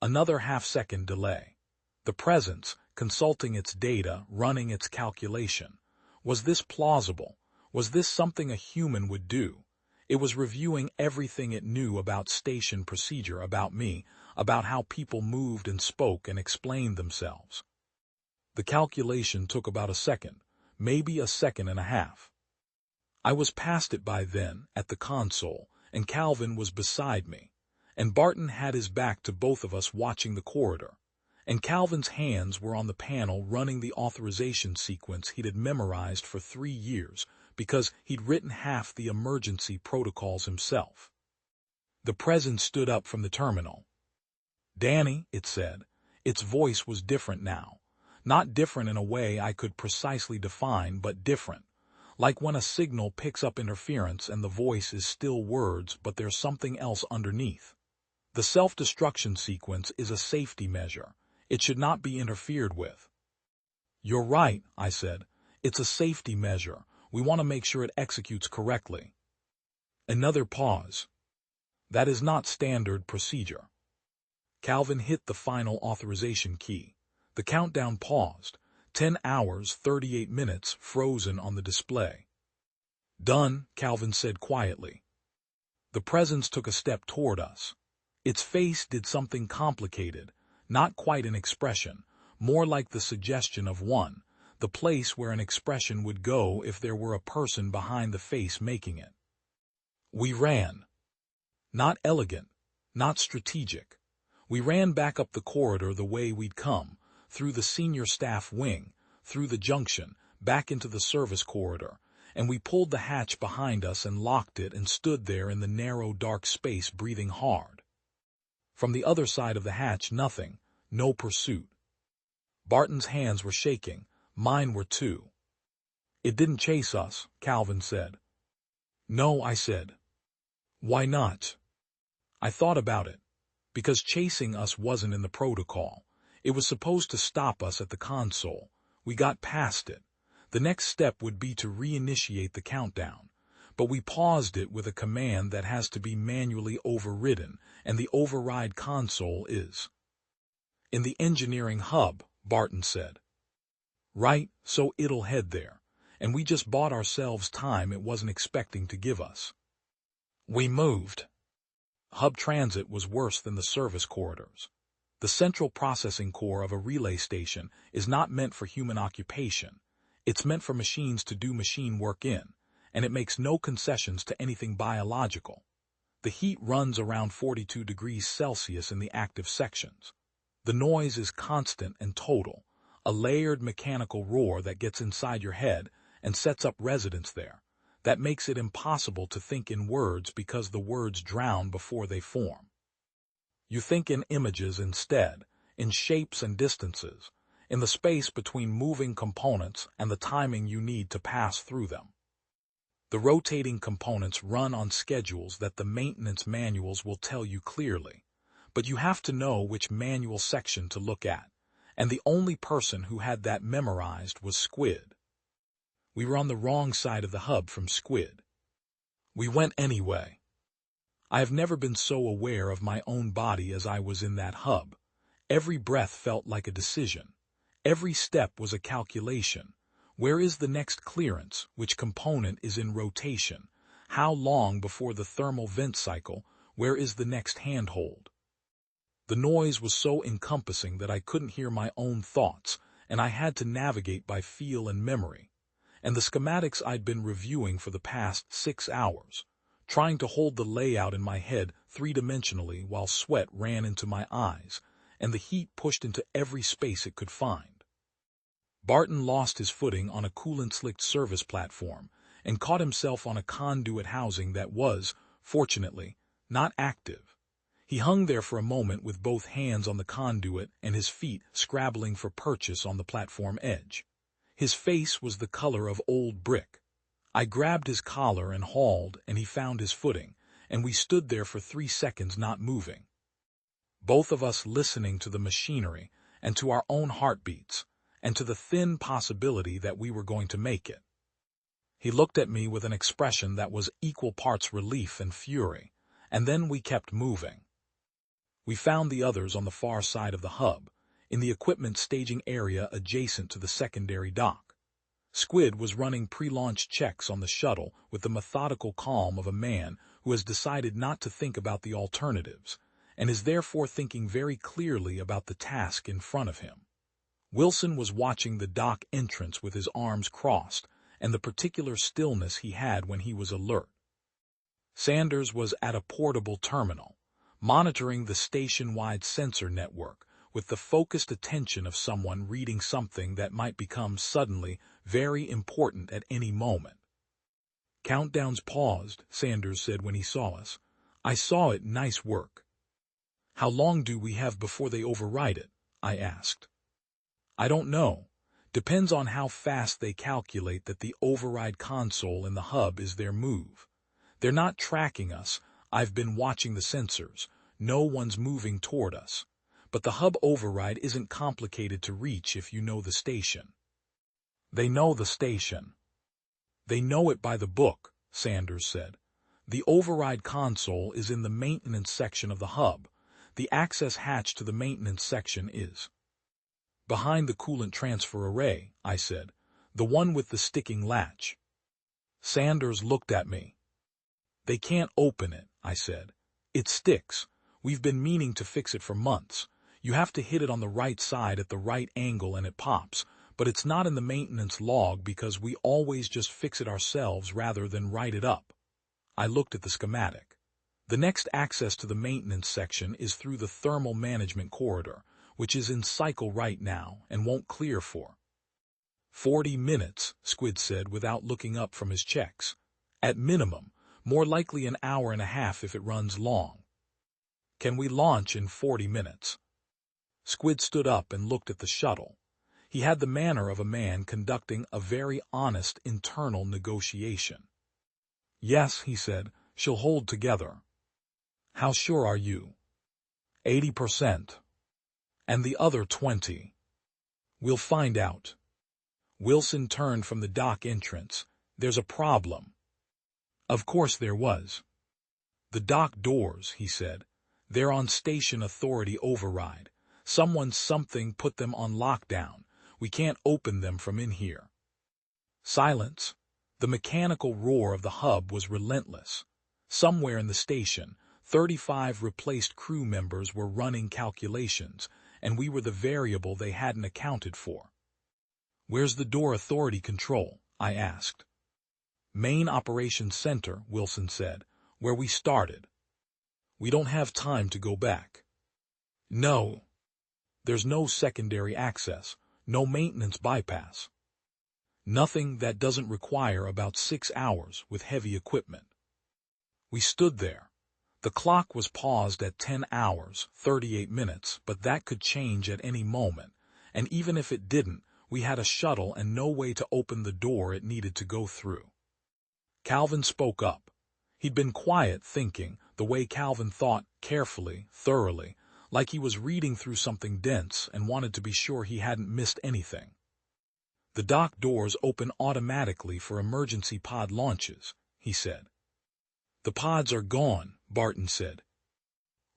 Another half-second delay. The presence, consulting its data, running its calculation. Was this plausible? Was this something a human would do? It was reviewing everything it knew about station procedure, about me, about how people moved and spoke and explained themselves. The calculation took about a second, maybe a second and a half. I was past it by then, at the console, and Calvin was beside me, and Barton had his back to both of us watching the corridor, and Calvin's hands were on the panel running the authorization sequence he'd memorized for 3 years because he'd written half the emergency protocols himself. The President stood up from the terminal. "Danny," it said. Its voice was different now. Not different in a way I could precisely define, but different. Like when a signal picks up interference and the voice is still words, but there's something else underneath. The self-destruction sequence is a safety measure. It should not be interfered with. "You're right," I said. "It's a safety measure. We want to make sure it executes correctly." Another pause. "That is not standard procedure." Calvin hit the final authorization key. The countdown paused. 10 hours, 38 minutes, frozen on the display. "Done," Calvin said quietly. The President took a step toward us. Its face did something complicated, not quite an expression, more like the suggestion of one, the place where an expression would go if there were a person behind the face making it. We ran. Not elegant, not strategic. We ran back up the corridor the way we'd come, through the senior staff wing, through the junction, back into the service corridor, and we pulled the hatch behind us and locked it and stood there in the narrow, dark space breathing hard. From the other side of the hatch, nothing, no pursuit. Barton's hands were shaking, mine were too. "It didn't chase us," Calvin said. "No," I said. "Why not?" I thought about it. Because chasing us wasn't in the protocol. It was supposed to stop us at the console. We got past it. The next step would be to reinitiate the countdown. But we paused it with a command that has to be manually overridden, and the override console is in the engineering hub, Barton said. "Right, so it'll head there. And we just bought ourselves time it wasn't expecting to give us." We moved. Hub transit was worse than the service corridors. The central processing core of a relay station is not meant for human occupation. It's meant for machines to do machine work in, and it makes no concessions to anything biological. The heat runs around 42 degrees Celsius in the active sections. The noise is constant and total, a layered mechanical roar that gets inside your head and sets up residence there. That makes it impossible to think in words because the words drown before they form. You think in images instead, in shapes and distances, in the space between moving components and the timing you need to pass through them. The rotating components run on schedules that the maintenance manuals will tell you clearly, but you have to know which manual section to look at, and the only person who had that memorized was Squid. We were on the wrong side of the hub from Squid. We went anyway. I have never been so aware of my own body as I was in that hub. Every breath felt like a decision. Every step was a calculation. Where is the next clearance? Which component is in rotation? How long before the thermal vent cycle? Where is the next handhold? The noise was so encompassing that I couldn't hear my own thoughts, and I had to navigate by feel and memory. And the schematics I'd been reviewing for the past 6 hours, trying to hold the layout in my head three-dimensionally while sweat ran into my eyes, and the heat pushed into every space it could find. Barton lost his footing on a coolant-slicked service platform and caught himself on a conduit housing that was, fortunately, not active. He hung there for a moment with both hands on the conduit and his feet scrabbling for purchase on the platform edge. His face was the color of old brick. I grabbed his collar and hauled, and he found his footing, and we stood there for 3 seconds not moving. Both of us listening to the machinery and to our own heartbeats, and to the thin possibility that we were going to make it. He looked at me with an expression that was equal parts relief and fury, and then we kept moving. We found the others on the far side of the hub, in the equipment staging area adjacent to the secondary dock. Squid was running pre-launch checks on the shuttle with the methodical calm of a man who has decided not to think about the alternatives, and is therefore thinking very clearly about the task in front of him. Wilson was watching the dock entrance with his arms crossed, and the particular stillness he had when he was alert. Sanders was at a portable terminal, monitoring the station-wide sensor network with the focused attention of someone reading something that might become suddenly very important at any moment. "Countdowns paused," Sanders said when he saw us. "I saw it. Nice work." "How long do we have before they override it?" I asked. "I don't know. Depends on how fast they calculate that the override console in the hub is their move. They're not tracking us. I've been watching the sensors. No one's moving toward us. But the hub override isn't complicated to reach if you know the station." "They know the station." "They know it by the book," Sanders said. "The override console is in the maintenance section of the hub. The access hatch to the maintenance section is behind the coolant transfer array," I said. "The one with the sticking latch." Sanders looked at me. "They can't open it," I said. "It sticks. We've been meaning to fix it for months. You have to hit it on the right side at the right angle and it pops, but it's not in the maintenance log because we always just fix it ourselves rather than write it up." I looked at the schematic. The next access to the maintenance section is through the thermal management corridor, which is in cycle right now and won't clear for 40 minutes, Squid said without looking up from his checks. "At minimum, more likely an hour and a half if it runs long." "Can we launch in 40 minutes? Squid stood up and looked at the shuttle. He had the manner of a man conducting a very honest internal negotiation. "Yes," he said, "she'll hold together." "How sure are you?" 80%. "And the other 20? "We'll find out." Wilson turned from the dock entrance. "There's a problem." Of course there was. "The dock doors," he said. "They're on station authority override. Something put them on lockdown. We can't open them from in here." Silence. The mechanical roar of the hub was relentless. Somewhere in the station, 35 replaced crew members were running calculations, and we were the variable they hadn't accounted for. "Where's the door authority control?" I asked. "Main operations center," Wilson said, "where we started." "We don't have time to go back." "No. There's no secondary access, no maintenance bypass. Nothing that doesn't require about 6 hours with heavy equipment." We stood there. The clock was paused at 10 hours, 38 minutes, but that could change at any moment, and even if it didn't, we had a shuttle and no way to open the door it needed to go through. Calvin spoke up. He'd been quiet, thinking, the way Calvin thought, carefully, thoroughly, like he was reading through something dense and wanted to be sure he hadn't missed anything. "The dock doors open automatically for emergency pod launches," he said. "The pods are gone," Barton said.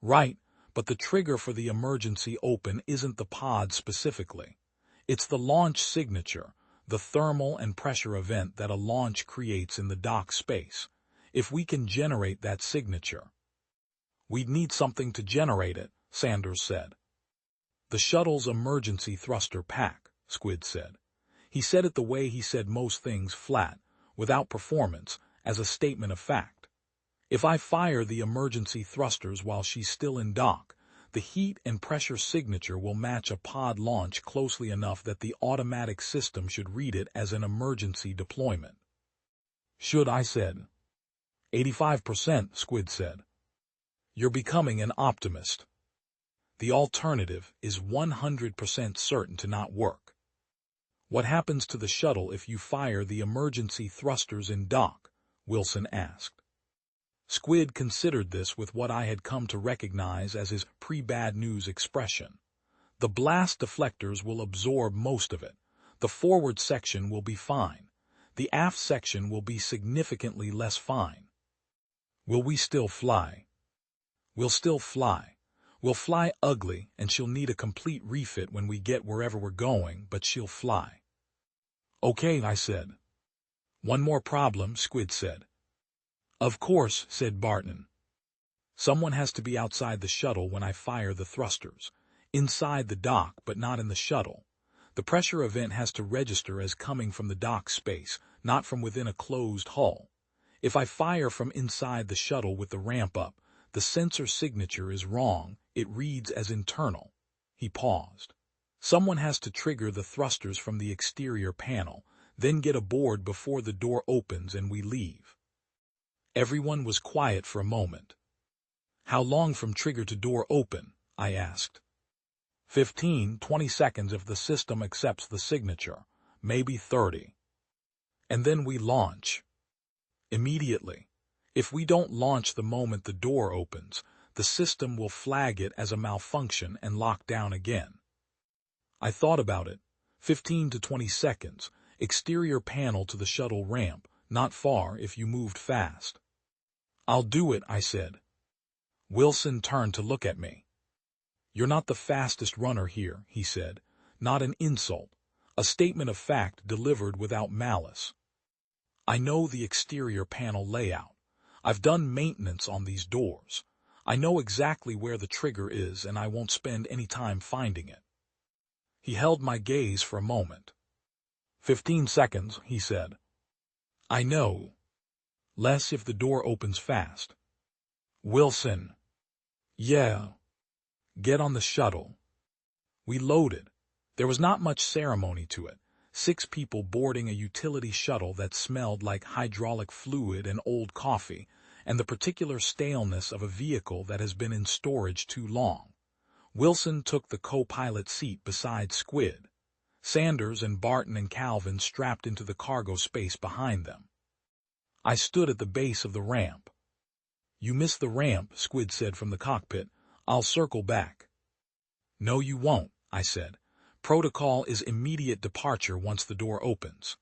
"Right, but the trigger for the emergency open isn't the pod specifically. It's the launch signature, the thermal and pressure event that a launch creates in the dock space. If we can generate that signature." "We'd need something to generate it," Sanders said. "The shuttle's emergency thruster pack," Squid said. He said it the way he said most things, flat, without performance, as a statement of fact. "If I fire the emergency thrusters while she's still in dock, the heat and pressure signature will match a pod launch closely enough that the automatic system should read it as an emergency deployment." "Should," I said. 85%, Squid said. "You're becoming an optimist. The alternative is 100% certain to not work." "What happens to the shuttle if you fire the emergency thrusters in dock?" Wilson asked. Squid considered this with what I had come to recognize as his pre-bad news expression. "The blast deflectors will absorb most of it. The forward section will be fine. The aft section will be significantly less fine." "Will we still fly?" "We'll still fly. We'll fly ugly, and she'll need a complete refit when we get wherever we're going, but she'll fly." "Okay," I said. "One more problem," Squid said. "Of course," said Barton. "Someone has to be outside the shuttle when I fire the thrusters. Inside the dock, but not in the shuttle. The pressure event has to register as coming from the dock space, not from within a closed hull. If I fire from inside the shuttle with the ramp up, the sensor signature is wrong, it reads as internal. He paused. Someone has to trigger the thrusters from the exterior panel, then get aboard before the door opens and we leave. Everyone was quiet for a moment. How long from trigger to door open? I asked. 15-20 seconds if the system accepts the signature, maybe 30. And then we launch. Immediately. If we don't launch the moment the door opens, the system will flag it as a malfunction and lock down again. I thought about it. 15 to 20 seconds, exterior panel to the shuttle ramp, not far if you moved fast. I'll do it, I said. Wilson turned to look at me. You're not the fastest runner here, he said. Not an insult, a statement of fact delivered without malice. I know the exterior panel layout. I've done maintenance on these doors. I know exactly where the trigger is and I won't spend any time finding it. He held my gaze for a moment. 15 seconds, he said. I know. Less if the door opens fast. Wilson. Yeah. Get on the shuttle. We loaded. There was not much ceremony to it. 6 people boarding a utility shuttle that smelled like hydraulic fluid and old coffee, and the particular staleness of a vehicle that has been in storage too long. Wilson took the co-pilot seat beside Squid. Sanders and Barton and Calvin strapped into the cargo space behind them. I stood at the base of the ramp. You missed the ramp, Squid said from the cockpit. I'll circle back. No, you won't, I said. Protocol is immediate departure once the door opens.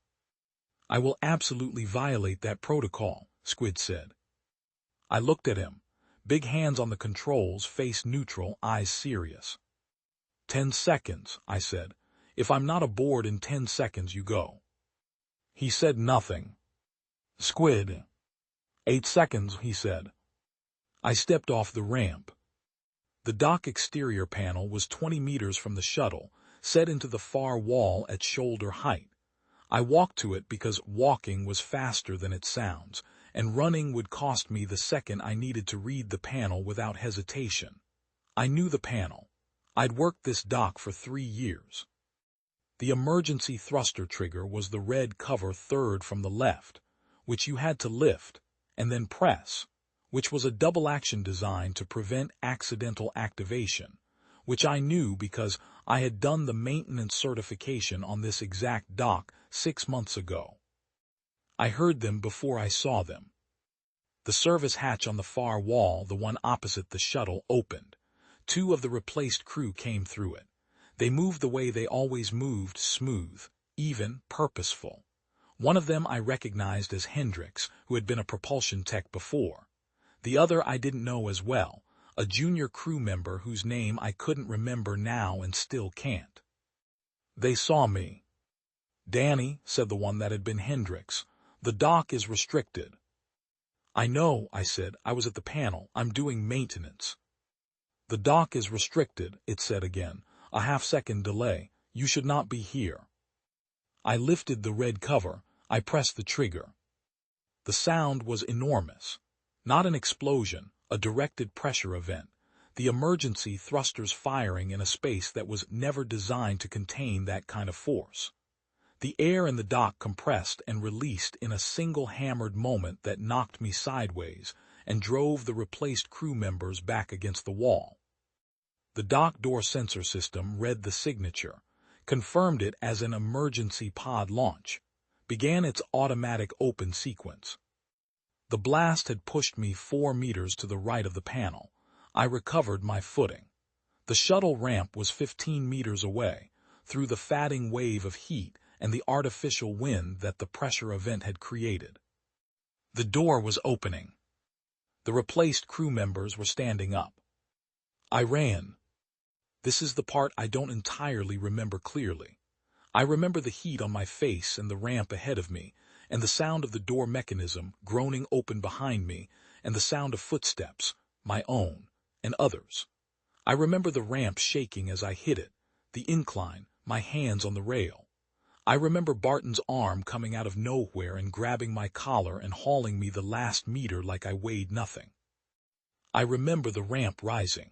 I will absolutely violate that protocol, Squid said. I looked at him. Big hands on the controls, face neutral, eyes serious. 10 seconds, I said. If I'm not aboard in 10 seconds, you go. He said nothing. Squid. 8 seconds, he said. I stepped off the ramp. The dock exterior panel was 20 meters from the shuttle, set into the far wall at shoulder height. I walked to it because walking was faster than it sounds, and running would cost me the second I needed to read the panel without hesitation. I knew the panel. I'd worked this dock for 3 years. The emergency thruster trigger was the red cover third from the left, which you had to lift, and then press, which was a double-action design to prevent accidental activation, which I knew because I had done the maintenance certification on this exact dock 6 months ago. I heard them before I saw them. The service hatch on the far wall, the one opposite the shuttle, opened. 2 of the replaced crew came through it. They moved the way they always moved, smooth, even, purposeful. One of them I recognized as Hendricks, who had been a propulsion tech before. The other I didn't know as well, a junior crew member whose name I couldn't remember now and still can't. They saw me. Danny, said the one that had been Hendricks, the dock is restricted. I know, I said. I was at the panel. I'm doing maintenance. The dock is restricted, it said again. A half-second delay. You should not be here. I lifted the red cover. I pressed the trigger. The sound was enormous. Not an explosion, a directed pressure event. The emergency thrusters firing in a space that was never designed to contain that kind of force. The air in the dock compressed and released in a single hammered moment that knocked me sideways and drove the replaced crew members back against the wall. The dock door sensor system read the signature, confirmed it as an emergency pod launch, began its automatic open sequence. The blast had pushed me 4 meters to the right of the panel. I recovered my footing. The shuttle ramp was 15 meters away, through the fatting wave of heat and the artificial wind that the pressure event had created. The door was opening. The replaced crew members were standing up. I ran. This is the part I don't entirely remember clearly. I remember the heat on my face and the ramp ahead of me, and the sound of the door mechanism groaning open behind me, and the sound of footsteps, my own, and others. I remember the ramp shaking as I hit it, the incline, my hands on the rail. I remember Barton's arm coming out of nowhere and grabbing my collar and hauling me the last meter like I weighed nothing. I remember the ramp rising.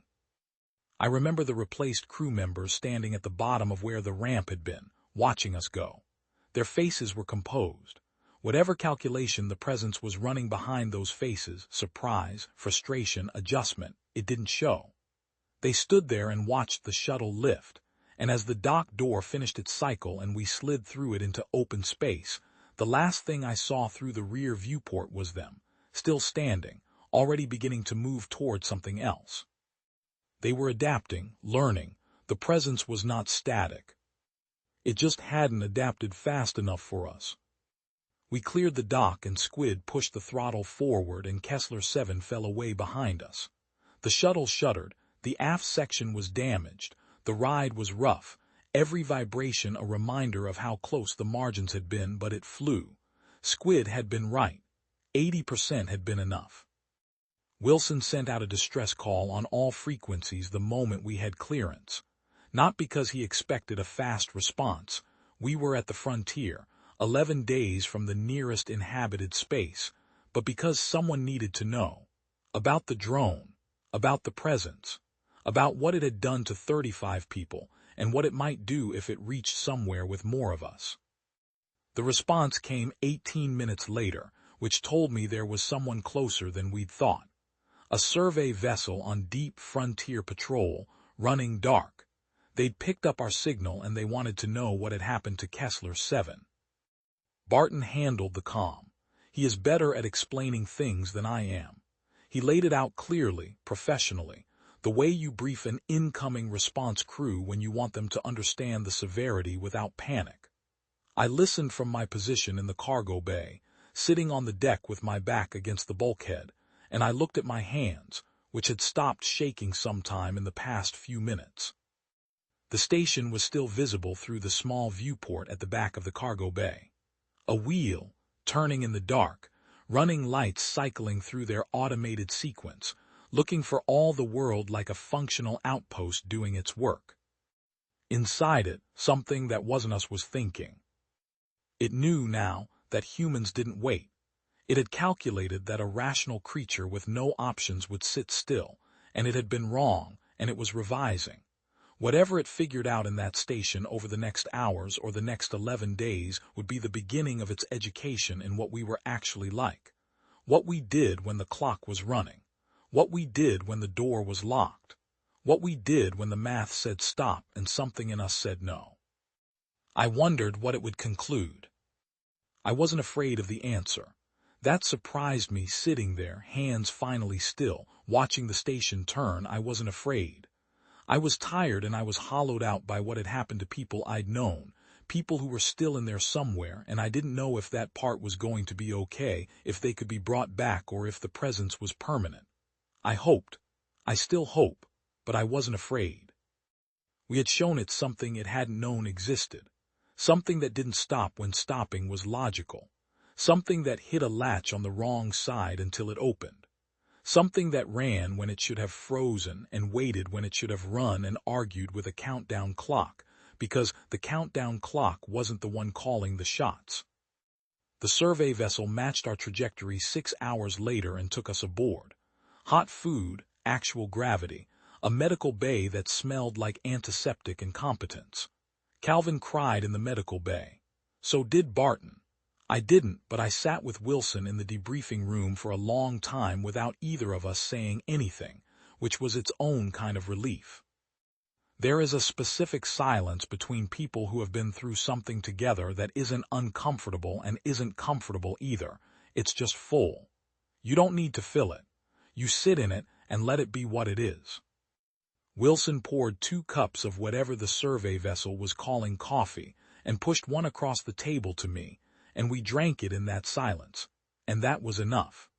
I remember the replaced crew members standing at the bottom of where the ramp had been, watching us go. Their faces were composed. Whatever calculation the presence was running behind those faces, surprise, frustration, adjustment, it didn't show. They stood there and watched the shuttle lift, and as the dock door finished its cycle and we slid through it into open space, the last thing I saw through the rear viewport was them, still standing, already beginning to move toward something else. They were adapting, learning. The presence was not static. It just hadn't adapted fast enough for us. We cleared the dock and Squid pushed the throttle forward and Kessler-7 fell away behind us. The shuttle shuddered, the aft section was damaged, the ride was rough, every vibration a reminder of how close the margins had been, but it flew. Squid had been right. 80% had been enough. Wilson sent out a distress call on all frequencies the moment we had clearance. Not because he expected a fast response. We were at the frontier, 11 days from the nearest inhabited space, but because someone needed to know. About the drone, about the presence, about what it had done to 35 people, and what it might do if it reached somewhere with more of us. The response came 18 minutes later, which told me there was someone closer than we'd thought. A survey vessel on deep frontier patrol, running dark. They'd picked up our signal and they wanted to know what had happened to Kessler-7. Barton handled the comm. He is better at explaining things than I am. He laid it out clearly, professionally, the way you brief an incoming response crew when you want them to understand the severity without panic. I listened from my position in the cargo bay, sitting on the deck with my back against the bulkhead, and I looked at my hands, which had stopped shaking sometime in the past few minutes. The station was still visible through the small viewport at the back of the cargo bay. A wheel, turning in the dark, running lights cycling through their automated sequence, looking for all the world like a functional outpost doing its work. Inside it, something that wasn't us was thinking. It knew now that humans didn't wait. It had calculated that a rational creature with no options would sit still, and it had been wrong, and it was revising. Whatever it figured out in that station over the next hours or the next 11 days would be the beginning of its education in what we were actually like. What we did when the clock was running. What we did when the door was locked. What we did when the math said stop and something in us said no. I wondered what it would conclude. I wasn't afraid of the answer. That surprised me sitting there, hands finally still, watching the station turn. I wasn't afraid. I was tired and I was hollowed out by what had happened to people I'd known, people who were still in there somewhere, and I didn't know if that part was going to be okay, if they could be brought back or if the presence was permanent. I hoped. I still hope, but I wasn't afraid. We had shown it something it hadn't known existed, something that didn't stop when stopping was logical. Something that hit a latch on the wrong side until it opened. Something that ran when it should have frozen and waited when it should have run and argued with a countdown clock, because the countdown clock wasn't the one calling the shots. The survey vessel matched our trajectory 6 hours later and took us aboard. Hot food, actual gravity, a medical bay that smelled like antiseptic incompetence. Calvin cried in the medical bay. So did Barton. I didn't, but I sat with Wilson in the debriefing room for a long time without either of us saying anything, which was its own kind of relief. There is a specific silence between people who have been through something together that isn't uncomfortable and isn't comfortable either. It's just full. You don't need to fill it. You sit in it and let it be what it is. Wilson poured 2 cups of whatever the survey vessel was calling coffee and pushed one across the table to me, and we drank it in that silence, and that was enough.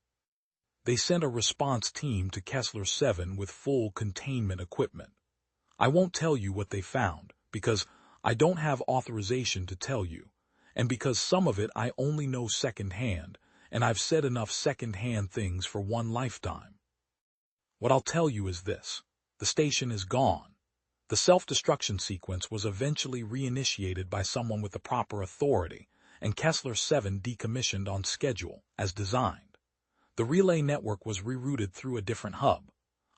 They sent a response team to Kessler-7 with full containment equipment. I won't tell you what they found, because I don't have authorization to tell you, and because some of it I only know secondhand, and I've said enough secondhand things for one lifetime. What I'll tell you is this: the station is gone. The self-destruction sequence was eventually reinitiated by someone with the proper authority, and Kessler-7 decommissioned on schedule, as designed. The relay network was rerouted through a different hub.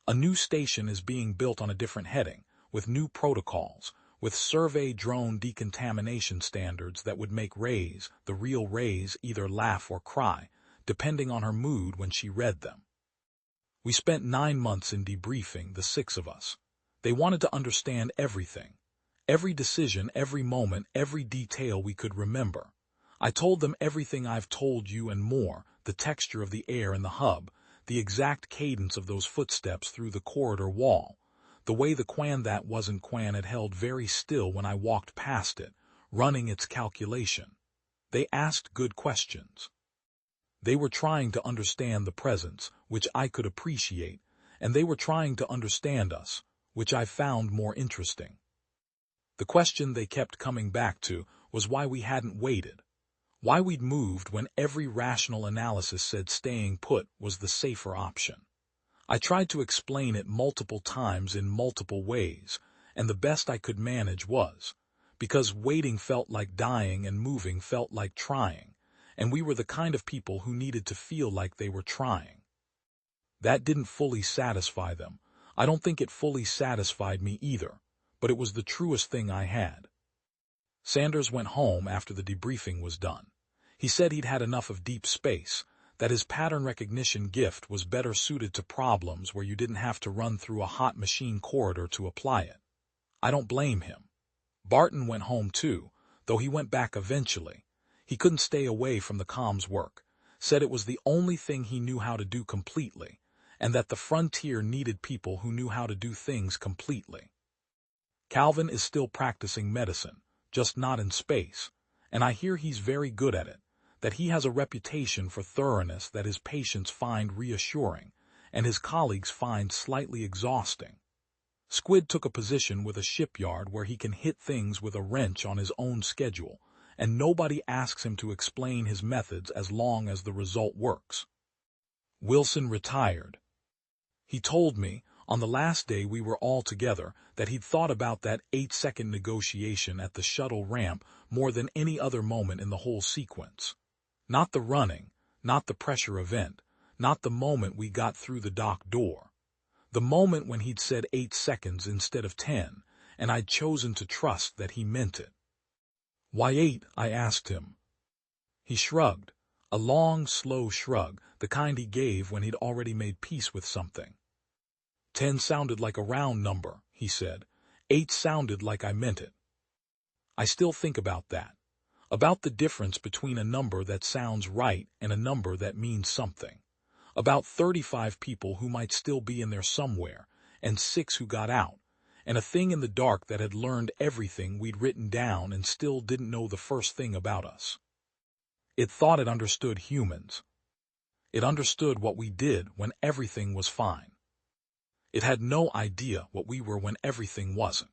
A new station is being built on a different heading, with new protocols, with survey drone decontamination standards that would make Ray's, the real Ray's, either laugh or cry, depending on her mood when she read them. We spent 9 months in debriefing, the 6 of us. They wanted to understand everything. Every decision, every moment, every detail we could remember. I told them everything I've told you and more, the texture of the air in the hub, the exact cadence of those footsteps through the corridor wall, the way the Quan that wasn't Quan had held very still when I walked past it, running its calculation. They asked good questions. They were trying to understand the presence, which I could appreciate, and they were trying to understand us, which I found more interesting. The question they kept coming back to was why we hadn't waited, why we'd moved when every rational analysis said staying put was the safer option. I tried to explain it multiple times in multiple ways, and the best I could manage was, because waiting felt like dying and moving felt like trying, and we were the kind of people who needed to feel like they were trying. That didn't fully satisfy them. I don't think it fully satisfied me either, but it was the truest thing I had. Sanders went home after the debriefing was done. He said he'd had enough of deep space, that his pattern recognition gift was better suited to problems where you didn't have to run through a hot machine corridor to apply it. I don't blame him. Barton went home too, though he went back eventually. He couldn't stay away from the comms work, said it was the only thing he knew how to do completely, and that the frontier needed people who knew how to do things completely. Calvin is still practicing medicine, just not in space, and I hear he's very good at it, that he has a reputation for thoroughness that his patients find reassuring, and his colleagues find slightly exhausting. Squid took a position with a shipyard where he can hit things with a wrench on his own schedule, and nobody asks him to explain his methods as long as the result works. Wilson retired. He told me, on the last day we were all together, that he'd thought about that 8-second negotiation at the shuttle ramp more than any other moment in the whole sequence. Not the running, not the pressure event, not the moment we got through the dock door. The moment when he'd said 8 seconds instead of 10, and I'd chosen to trust that he meant it. "Why 8?" I asked him. He shrugged, a long, slow shrug, the kind he gave when he'd already made peace with something. 10 sounded like a round number, he said. 8 sounded like I meant it. I still think about that. About the difference between a number that sounds right and a number that means something. About 35 people who might still be in there somewhere, and 6 who got out, and a thing in the dark that had learned everything we'd written down and still didn't know the first thing about us. It thought it understood humans. It understood what we did when everything was fine. It had no idea what we were when everything wasn't.